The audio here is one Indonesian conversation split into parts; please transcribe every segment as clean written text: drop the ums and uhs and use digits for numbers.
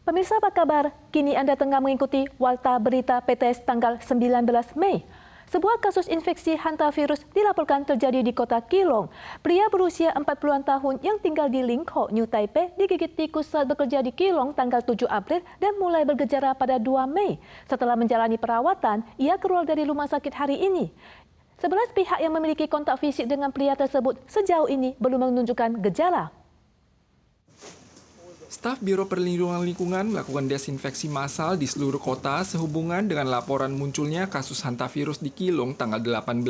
Pemirsa apa kabar? Kini Anda tengah mengikuti Warta Berita PTS tanggal 19 Mei. Sebuah kasus infeksi hantavirus dilaporkan terjadi di kota Keelung. Pria berusia 40-an tahun yang tinggal di Lingho, New Taipei digigit tikus saat bekerja di Keelung tanggal 7 April dan mulai bergejala pada 2 Mei. Setelah menjalani perawatan, ia keluar dari rumah sakit hari ini. 11 pihak yang memiliki kontak fisik dengan pria tersebut sejauh ini belum menunjukkan gejala. Staf Biro Perlindungan Lingkungan melakukan desinfeksi massal di seluruh kota sehubungan dengan laporan munculnya kasus hantavirus di Keelung tanggal 18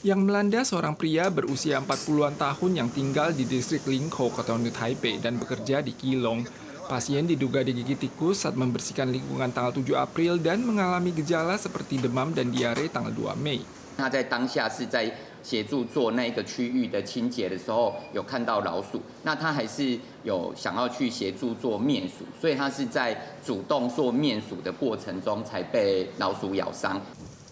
yang melanda seorang pria berusia 40-an tahun yang tinggal di distrik Lingho, kota New Taipei dan bekerja di Keelung. Pasien diduga digigit tikus saat membersihkan lingkungan tanggal 7 April dan mengalami gejala seperti demam dan diare tanggal 2 Mei. 他在当下是在协助做那个区域的清洁的时候，有看到老鼠，那他还是有想要去协助做灭鼠，所以他是在主动做灭鼠的过程中才被老鼠咬伤。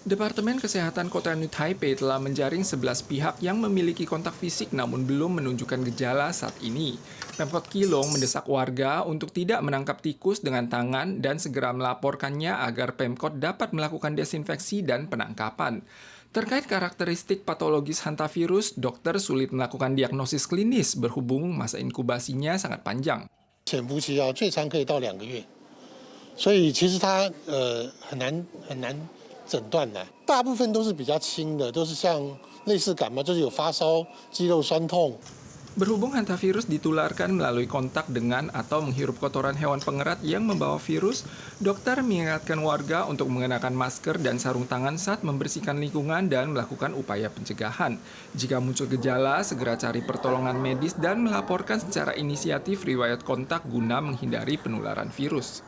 Departemen Kesehatan Kota New Taipei telah menjaring 11 pihak yang memiliki kontak fisik namun belum menunjukkan gejala saat ini. Pemkot Keelung mendesak warga untuk tidak menangkap tikus dengan tangan dan segera melaporkannya agar Pemkot dapat melakukan desinfeksi dan penangkapan. Terkait karakteristik patologis hantavirus, dokter sulit melakukan diagnosis klinis berhubung masa inkubasinya sangat panjang. 潜伏期最长可以到2个月，所以其实它很难诊断的。大部分都是比较轻的，都是像类似感冒，就是有发烧、肌肉酸痛。 Berhubung hantavirus ditularkan melalui kontak dengan atau menghirup kotoran hewan pengerat yang membawa virus, dokter mengingatkan warga untuk mengenakan masker dan sarung tangan saat membersihkan lingkungan dan melakukan upaya pencegahan. Jika muncul gejala, segera cari pertolongan medis dan melaporkan secara inisiatif riwayat kontak guna menghindari penularan virus.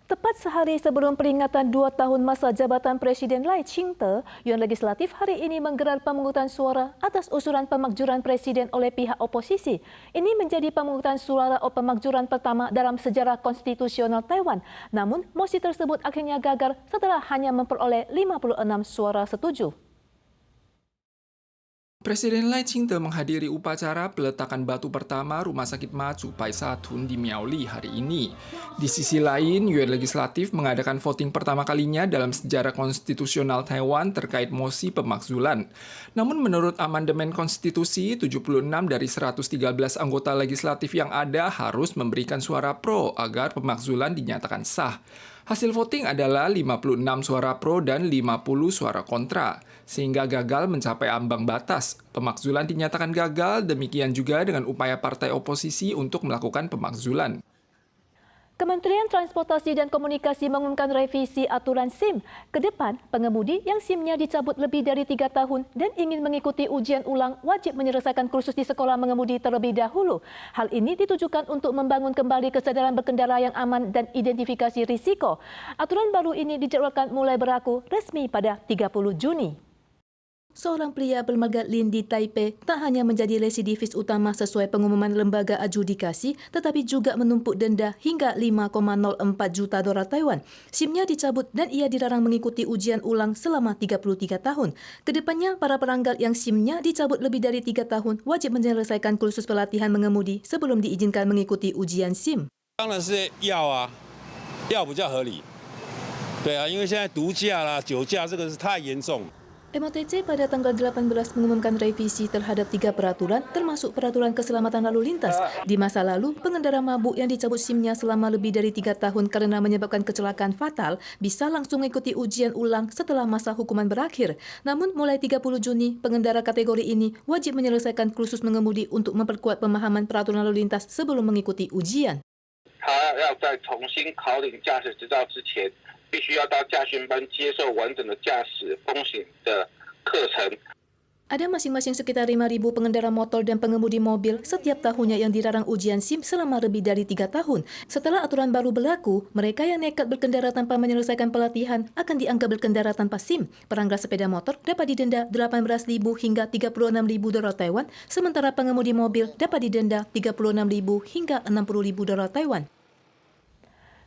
Tepat sehari sebelum peringatan 2 tahun masa jabatan Presiden Lai Ching-te, Yuan Legislatif hari ini menggelar pemungutan suara atas usulan pemakjuran Presiden oleh pihak oposisi. Ini menjadi pemungutan suara pemakjuran pertama dalam sejarah konstitusional Taiwan. Namun, mosi tersebut akhirnya gagal setelah hanya memperoleh 56 suara setuju. Presiden Lai Ching-te menghadiri upacara peletakan batu pertama Rumah Sakit Macu Pai Satun di Miaoli hari ini. Di sisi lain, Yuan Legislatif mengadakan voting pertama kalinya dalam sejarah konstitusional Taiwan terkait mosi pemakzulan. Namun menurut amandemen konstitusi, 76 dari 113 anggota legislatif yang ada harus memberikan suara pro agar pemakzulan dinyatakan sah. Hasil voting adalah 56 suara pro dan 50 suara kontra, sehingga gagal mencapai ambang batas. Pemakzulan dinyatakan gagal, demikian juga dengan upaya partai oposisi untuk melakukan pemakzulan. Kementerian Transportasi dan Komunikasi mengumumkan revisi aturan SIM. Ke depan, pengemudi yang SIM-nya dicabut lebih dari 3 tahun dan ingin mengikuti ujian ulang wajib menyelesaikan kursus di sekolah mengemudi terlebih dahulu. Hal ini ditujukan untuk membangun kembali kesadaran berkendara yang aman dan identifikasi risiko. Aturan baru ini dijadwalkan mulai berlaku resmi pada 30 Juni. Seorang pria bermarga Lin di Taipei tak hanya menjadi residivis utama sesuai pengumuman lembaga adjudikasi, tetapi juga menumpuk denda hingga 5,04 juta dolar Taiwan. SIM-nya dicabut dan ia dilarang mengikuti ujian ulang selama 33 tahun. Kedepannya, para pelanggar yang SIM-nya dicabut lebih dari 3 tahun wajib menyelesaikan kursus pelatihan mengemudi sebelum diizinkan mengikuti ujian SIM. 当然是要啊，要比较合理。对啊，因为现在毒驾啦、酒驾这个是太严重。 MOTC pada tanggal 18 mengumumkan revisi terhadap 3 peraturan, termasuk peraturan keselamatan lalu lintas. Di masa lalu, pengendara mabuk yang dicabut SIM-nya selama lebih dari 3 tahun karena menyebabkan kecelakaan fatal bisa langsung mengikuti ujian ulang setelah masa hukuman berakhir. Namun, mulai 30 Juni, pengendara kategori ini wajib menyelesaikan kursus mengemudi untuk memperkuat pemahaman peraturan lalu lintas sebelum mengikuti ujian. 他要在重新考领驾驶执照之前，必须要到驾训班接受完整的驾驶风险的课程。 Ada masing-masing sekitar 5.000 pengendara motor dan pengemudi mobil setiap tahunnya yang dilarang ujian SIM selama lebih dari 3 tahun. Setelah aturan baru berlaku, mereka yang nekat berkendara tanpa menyelesaikan pelatihan akan dianggap berkendara tanpa SIM. Pelanggar sepeda motor dapat didenda 18.000 hingga 36.000 dolar Taiwan, sementara pengemudi mobil dapat didenda 36.000 hingga 60.000 dolar Taiwan.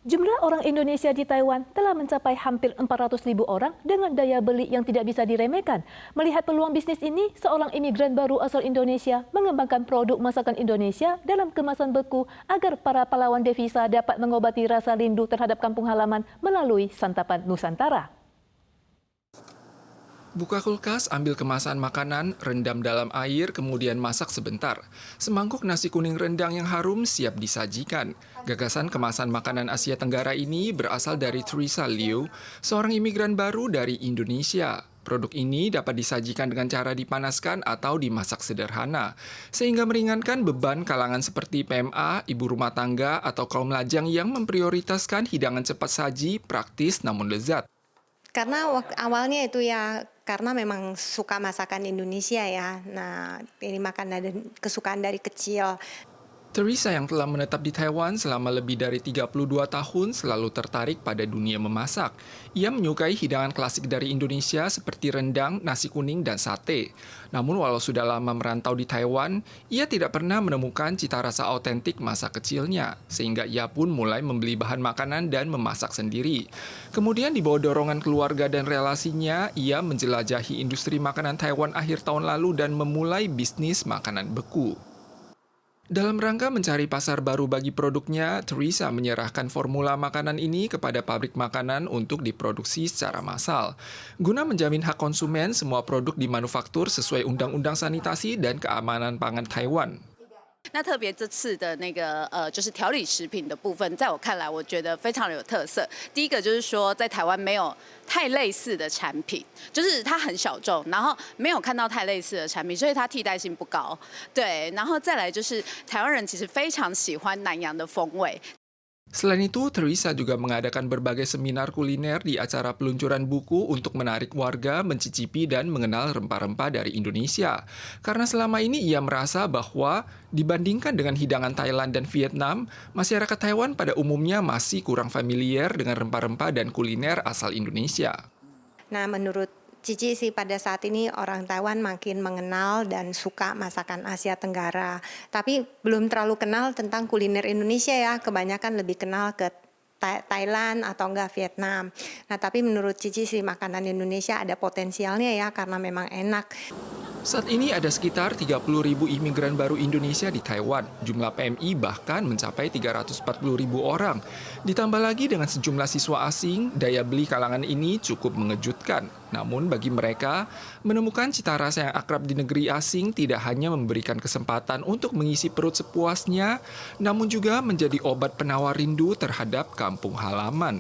Jumlah orang Indonesia di Taiwan telah mencapai hampir 400.000 orang dengan daya beli yang tidak bisa diremehkan. Melihat peluang bisnis ini, seorang imigran baru asal Indonesia mengembangkan produk masakan Indonesia dalam kemasan beku agar para pahlawan devisa dapat mengobati rasa rindu terhadap kampung halaman melalui santapan Nusantara. Buka kulkas, ambil kemasan makanan, rendam dalam air, kemudian masak sebentar. Semangkuk nasi kuning rendang yang harum siap disajikan. Gagasan kemasan makanan Asia Tenggara ini berasal dari Teresa Liu, seorang imigran baru dari Indonesia. Produk ini dapat disajikan dengan cara dipanaskan atau dimasak sederhana, sehingga meringankan beban kalangan seperti PMA, ibu rumah tangga, atau kaum lajang yang memprioritaskan hidangan cepat saji, praktis namun lezat. Karena awalnya itu ya, karena memang suka masakan Indonesia ya. Nah, ini makanan kesukaan dari kecil. Teresa yang telah menetap di Taiwan selama lebih dari 32 tahun selalu tertarik pada dunia memasak. Ia menyukai hidangan klasik dari Indonesia seperti rendang, nasi kuning, dan sate. Namun walau sudah lama merantau di Taiwan, ia tidak pernah menemukan cita rasa autentik masa kecilnya, sehingga ia pun mulai membeli bahan makanan dan memasak sendiri. Kemudian di bawah dorongan keluarga dan relasinya, ia menjelajahi industri makanan Taiwan akhir tahun lalu dan memulai bisnis makanan beku. Dalam rangka mencari pasar baru bagi produknya, Teresa menyerahkan formula makanan ini kepada pabrik makanan untuk diproduksi secara massal. Guna menjamin hak konsumen, semua produk dimanufaktur sesuai Undang-Undang Sanitasi dan Keamanan Pangan Taiwan. 那特别这次的那个就是调理食品的部分，在我看来，我觉得非常有特色。第一个就是说，在台湾没有太类似的产品，就是它很小众，然后没有看到太类似的产品，所以它替代性不高。对，然后再来就是台湾人其实非常喜欢南洋的风味。 Selain itu, Teresa juga mengadakan berbagai seminar kuliner di acara peluncuran buku untuk menarik warga mencicipi dan mengenal rempah-rempah dari Indonesia. Karena selama ini ia merasa bahwa dibandingkan dengan hidangan Thailand dan Vietnam, masyarakat Taiwan pada umumnya masih kurang familiar dengan rempah-rempah dan kuliner asal Indonesia. Nah, menurut Cici sih pada saat ini orang Taiwan makin mengenal dan suka masakan Asia Tenggara. Tapi belum terlalu kenal tentang kuliner Indonesia ya, kebanyakan lebih kenal ke Thailand atau enggak Vietnam. Nah, tapi menurut Cici sih makanan Indonesia ada potensialnya ya karena memang enak. Saat ini ada sekitar 30.000 imigran baru Indonesia di Taiwan. Jumlah PMI bahkan mencapai 340.000 orang. Ditambah lagi dengan sejumlah siswa asing, daya beli kalangan ini cukup mengejutkan. Namun bagi mereka, menemukan cita rasa yang akrab di negeri asing tidak hanya memberikan kesempatan untuk mengisi perut sepuasnya, namun juga menjadi obat penawar rindu terhadap kampung halaman.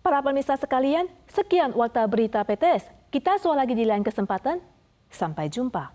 Para pemirsa sekalian, sekian Warta Berita PTS. Kita soal lagi di lain kesempatan. Sampai jumpa.